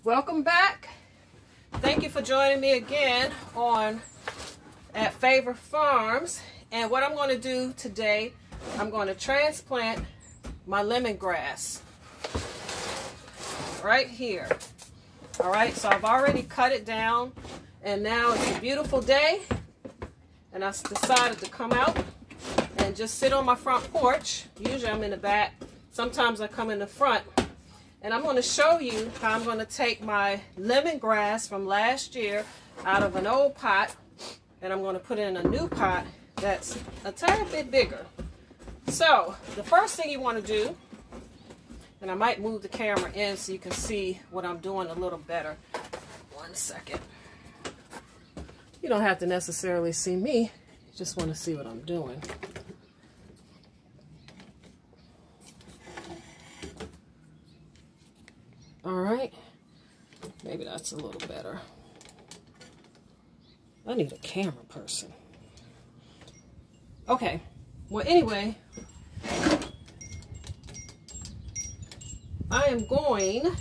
Welcome back. Thank you for joining me again at Favor Farms. And what I'm going to do today, I'm going to transplant my lemongrass right here. All right, so I've already cut it down, and now it's a beautiful day, and I decided to come out and just sit on my front porch. Usually I'm in the back. Sometimes I come in the front. And I'm going to show you how I'm going to take my lemongrass from last year out of an old pot, and I'm going to put it in a new pot that's a tiny bit bigger. So the first thing you want to do, and I might move the camera in so you can see what I'm doing a little better. 1 second. You don't have to necessarily see me, you just want to see what I'm doing. All right, maybe that's a little better. I need a camera person. Okay, well anyway, I am going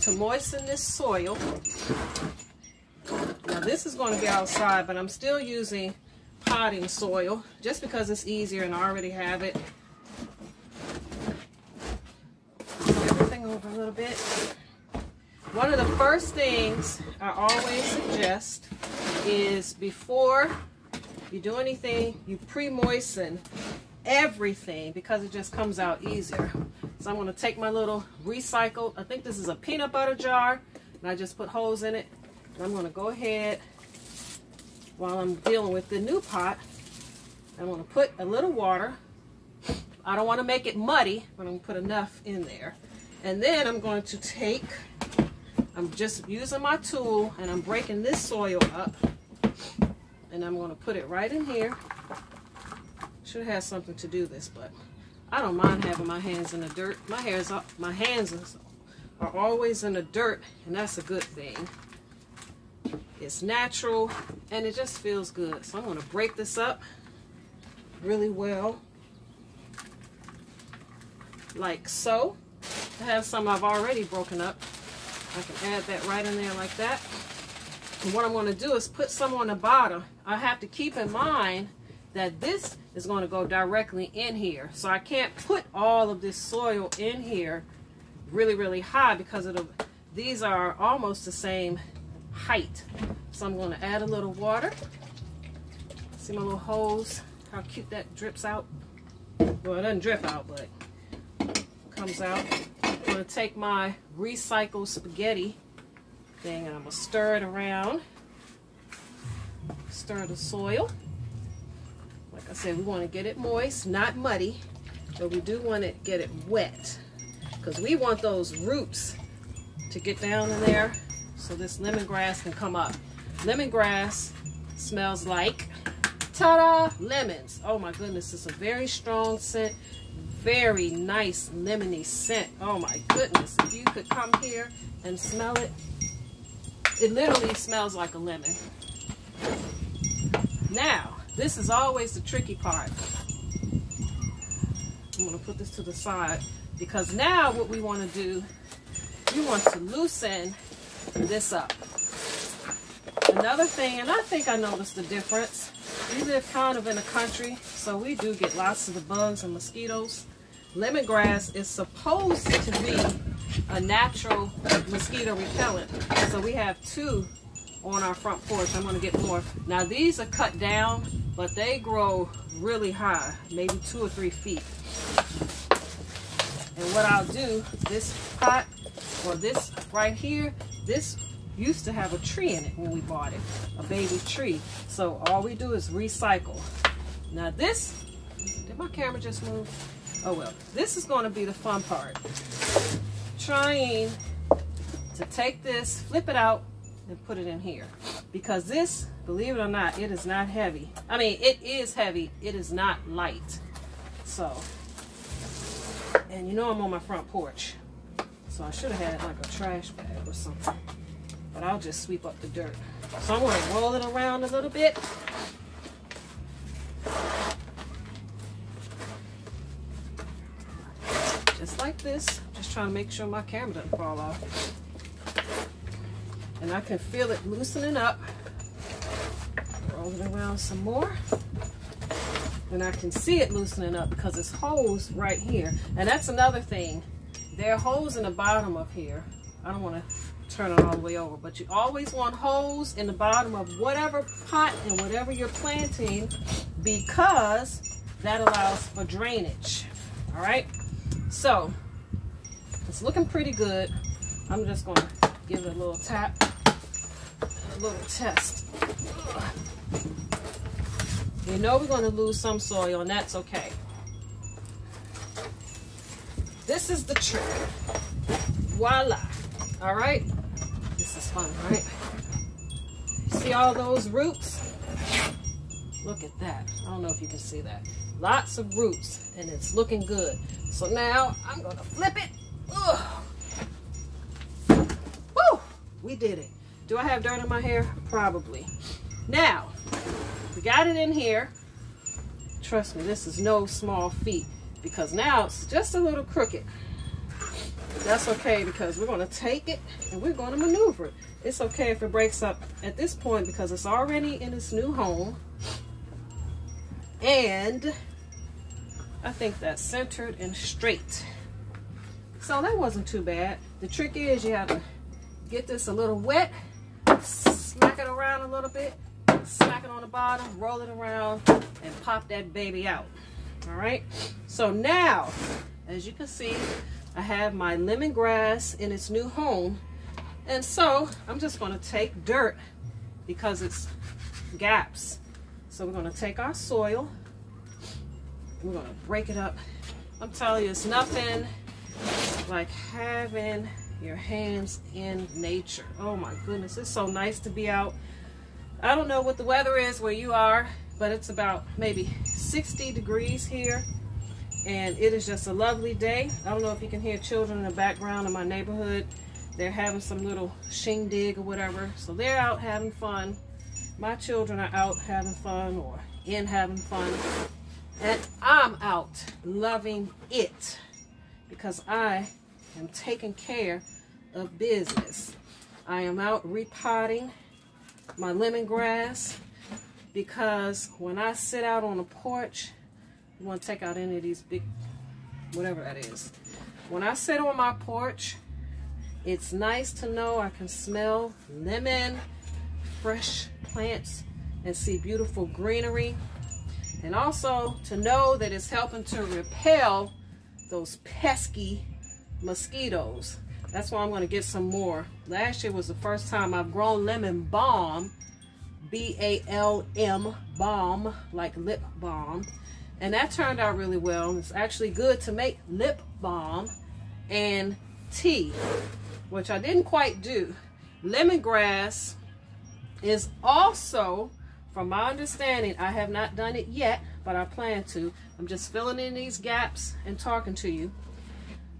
to moisten this soil. Now this is going to be outside, but I'm still using potting soil just because it's easier and I already have it. Over a little bit. One of the first things I always suggest is before you do anything, you pre-moisten everything because it just comes out easier. So I'm going to take my little recycled, I think this is a peanut butter jar, and I just put holes in it. And I'm going to go ahead while I'm dealing with the new pot. I'm going to put a little water. I don't want to make it muddy, but I'm going to put enough in there. And then I'm going to take, I'm just using my tool and I'm breaking this soil up. And I'm going to put it right in here. Should have something to do this, but I don't mind having my hands in the dirt. My hands are always in the dirt, and that's a good thing. It's natural and it just feels good. So I'm going to break this up really well, like so. I have some I've already broken up. I can add that right in there like that. And what I'm going to do is put some on the bottom. I have to keep in mind that this is going to go directly in here. So I can't put all of this soil in here really high because these are almost the same height. So I'm going to add a little water. See my little hose? How cute that drips out? Well, it doesn't drip out, but it comes out. I'm going to take my recycled spaghetti thing and I'm going to stir it around. Stir the soil. Like I said, we want to get it moist, not muddy, but we do want to get it wet because we want those roots to get down in there so this lemongrass can come up. Lemongrass smells like, ta-da, lemons. Oh my goodness, it's a very strong scent. Very nice lemony scent. Oh my goodness, if you could come here and smell it, it literally smells like a lemon. Now, this is always the tricky part. I'm going to put this to the side because now what we want to do, you want to loosen this up. Another thing, and I think I noticed the difference, we live kind of in the country, so we do get lots of the bugs and mosquitoes. Lemongrass is supposed to be a natural mosquito repellent. So we have 2 on our front porch. I'm going to get more. Now these are cut down, but they grow really high, maybe 2 or 3 feet. And what I'll do, this pot, or this right here, this used to have a tree in it when we bought it, a baby tree. So all we do is recycle. Now this, did my camera just move? Oh well, this is going to be the fun part. Trying to take this, flip it out, and put it in here. Because this, believe it or not, it is not heavy. I mean, it is heavy. It is not light. So, and you know I'm on my front porch. So I should have had it like a trash bag or something. But I'll just sweep up the dirt. So I'm going to roll it around a little bit. Just like this. Just just trying to make sure my camera doesn't fall off. And I can feel it loosening up. Roll it around some more. And I can see it loosening up because it's holes right here. And that's another thing. There are holes in the bottom of here. I don't want to turn it all the way over, but you always want holes in the bottom of whatever pot and whatever you're planting, because that allows for drainage. All right, so it's looking pretty good. I'm just going to give it a little tap, a little test. You know we're going to lose some soil, and that's okay. This is the trick. Voila. All right, this is fun, right? See all those roots? Look at that. I don't know if you can see that. Lots of roots, and it's looking good. So now I'm gonna flip it. Ugh. Woo! We did it. Do I have dirt in my hair? Probably. Now, we got it in here. Trust me, this is no small feat, because now it's just a little crooked. That's okay, because we're going to take it and we're going to maneuver it. It's okay if it breaks up at this point, because it's already in its new home. And I think that's centered and straight. So that wasn't too bad. The trick is you have to get this a little wet, smack it around a little bit, smack it on the bottom, roll it around, and pop that baby out. All right. So now, as you can see, I have my lemongrass in its new home. And so I'm just going to take dirt, because it's gaps. So we're going to take our soil, we're going to break it up. I'm telling you, it's nothing like having your hands in nature. Oh my goodness, it's so nice to be out. I don't know what the weather is where you are, but it's about maybe 60 degrees here. And it is just a lovely day. I don't know if you can hear children in the background in my neighborhood. They're having some little shindig or whatever. So they're out having fun. My children are out having fun, or in having fun. And I'm out loving it, because I am taking care of business. I am out repotting my lemongrass, because when I sit out on the porch, you want to take out any of these big, whatever that is. When I sit on my porch, it's nice to know I can smell lemon, fresh plants, and see beautiful greenery. And also to know that it's helping to repel those pesky mosquitoes. That's why I'm going to get some more. Last year was the first time I've grown lemon balm, B-A-L-M, balm, like lip balm. And that turned out really well. It's actually good to make lip balm and tea, which I didn't quite do. Lemongrass is also, from my understanding, I have not done it yet, but I plan to. I'm just filling in these gaps and talking to you.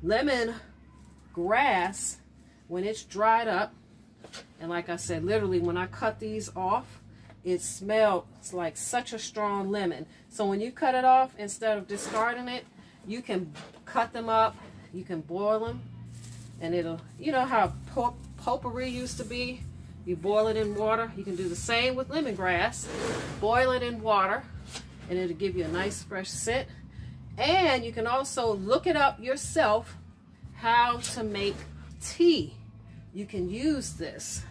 Lemongrass, when it's dried up, and like I said, literally when I cut these off, it smells like such a strong lemon. So when you cut it off, instead of discarding it, you can cut them up, you can boil them, and it'll, you know how potpourri used to be? You boil it in water. You can do the same with lemongrass. Boil it in water, and it'll give you a nice fresh scent. And you can also look it up yourself, how to make tea. You can use this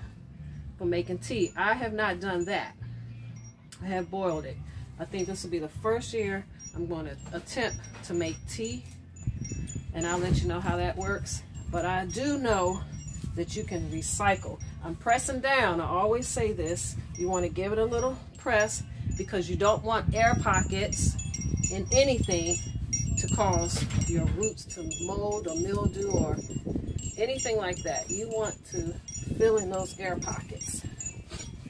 for making tea. I have not done that. I have boiled it. I think this will be the first year I'm going to attempt to make tea, and I'll let you know how that works. But I do know that you can recycle. I'm pressing down. I always say this. You want to give it a little press, because you don't want air pockets in anything to cause your roots to mold or mildew or anything like that. You want to fill in those air pockets.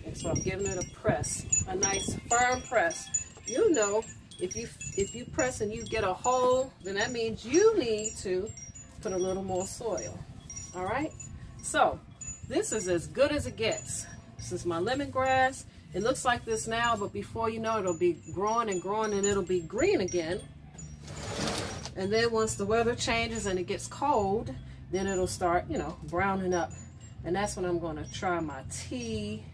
And so I'm giving it a press, a nice firm press. You know, if you press and you get a hole, then that means you need to put a little more soil. All right? So this is as good as it gets. This is my lemongrass. It looks like this now, but before you know it, it'll be growing and growing, and it'll be green again. And then once the weather changes and it gets cold, then it'll start, you know, browning up. And that's when I'm going to try my tea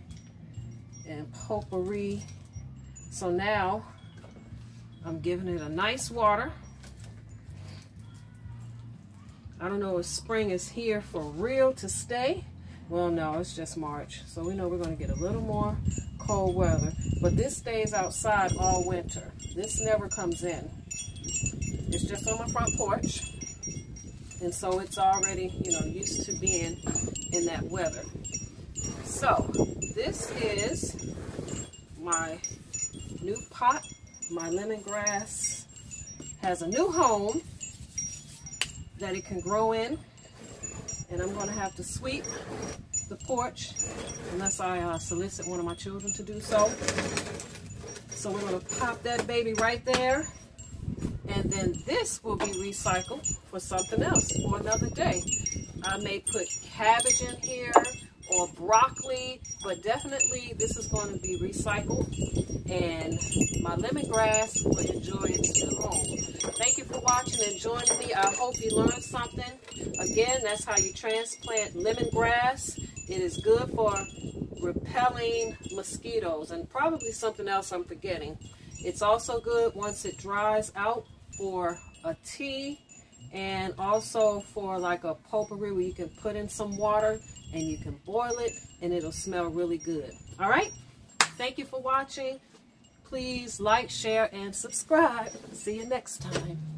and potpourri. So now I'm giving it a nice water. I don't know if spring is here for real to stay. Well, no, it's just March. So we know we're going to get a little more cold weather. But this stays outside all winter. This never comes in. It's just on my front porch. And so it's already, you know, used to being in that weather. So this is my new pot. My lemongrass has a new home that it can grow in. And I'm going to have to sweep the porch unless I solicit one of my children to do so. So we're going to pop that baby right there. And then this will be recycled for something else for another day. I may put cabbage in here or broccoli, but definitely this is going to be recycled. And my lemongrass will enjoy its new home. Thank you for watching and joining me. I hope you learned something. Again, that's how you transplant lemongrass. It is good for repelling mosquitoes and probably something else I'm forgetting. It's also good once it dries out for a tea and also for like a potpourri where you can put in some water and you can boil it and it'll smell really good. All right? Thank you for watching. Please like, share, and subscribe. See you next time.